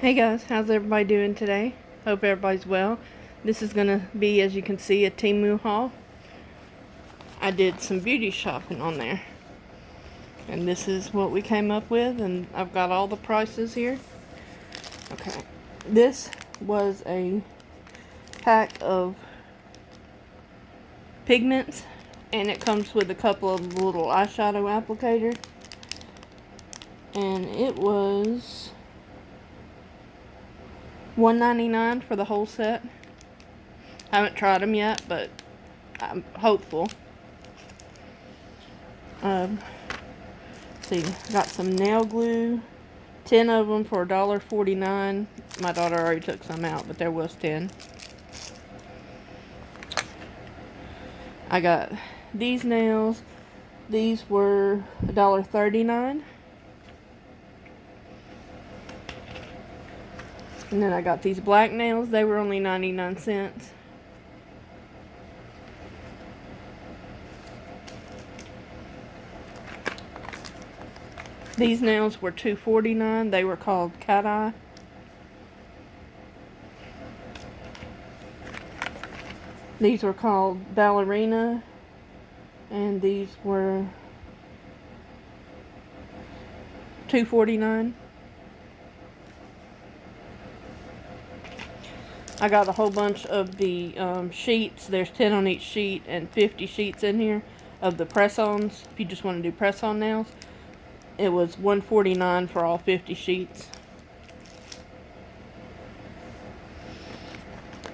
Hey guys, how's everybody doing today? Hope everybody's well. This is gonna be, as you can see, a Temu haul. I did some beauty shopping on there, and this is what we came up with, and I've got all the prices here. Okay, this was a pack of pigments, and it comes with a couple of little eyeshadow applicators, and it was $1.99 for the whole set. I haven't tried them yet, but I'm hopeful. See, got some nail glue, 10 of them for $1.49. My daughter already took some out, but there was 10. I got these nails. These were $1.39. And then I got these black nails. They were only 99 cents. These nails were $2.49. They were called cat eye. These were called ballerina, and these were $2.49. I got a whole bunch of the sheets. There's 10 on each sheet and 50 sheets in here of the press-ons. If you just want to do press-on nails, it was $1.49 for all 50 sheets.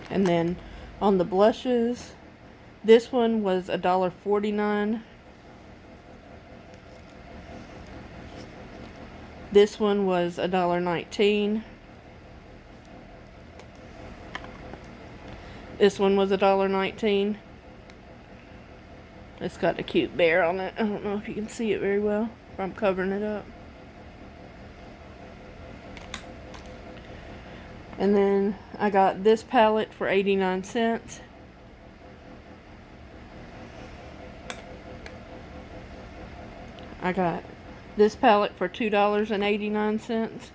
And then on the blushes, this one was $1.49. This one was $1.19. This one was $1.19. It's got a cute bear on it. I don't know if you can see it very well if I'm covering it up. And then I got this palette for 89 cents. I got this palette for $2.89.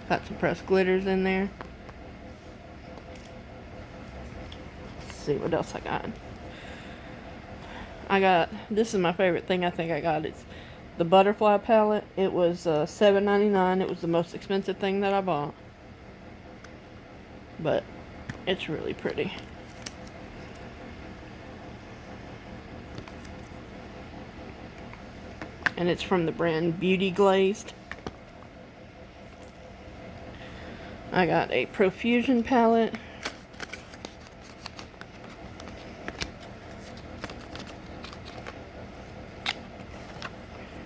Got some pressed glitters in there. Let's see what else I got. This is my favorite thing I think I got. It's the butterfly palette. It was $7.99. It was the most expensive thing that I bought. But it's really pretty. And it's from the brand Beauty Glazed. I got a Profusion palette.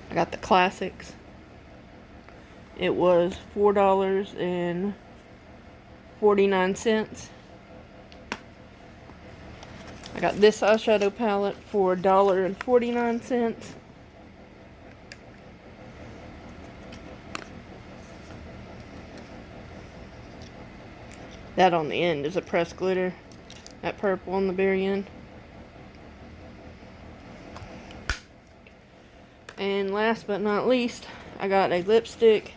I got the classics. It was $4.49. I got this eyeshadow palette for $1.49. That on the end is a pressed glitter. That purple on the very end. And last but not least, I got a lipstick.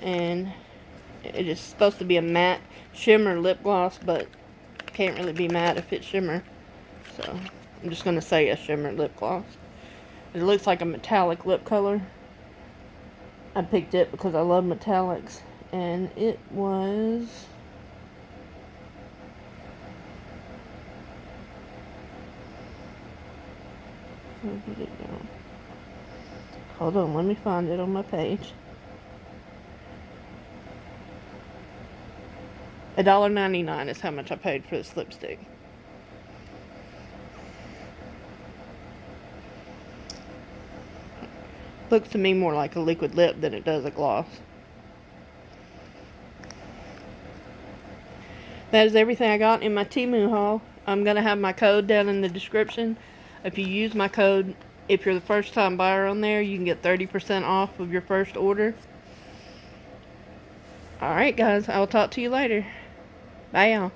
And it is supposed to be a matte shimmer lip gloss, but can't really be matte if it's shimmer. So I'm just going to say a shimmer lip gloss. It looks like a metallic lip color. I picked it because I love metallics. And it was... where did it go? Hold on, let me find it on my page. $1.99 is how much I paid for this lipstick. Looks to me more like a liquid lip than it does a gloss. That is everything I got in my Temu haul. I'm going to have my code down in the description. If you use my code, if you're the first time buyer on there, you can get 30% off of your first order. Alright guys, I'll talk to you later. Bye y'all.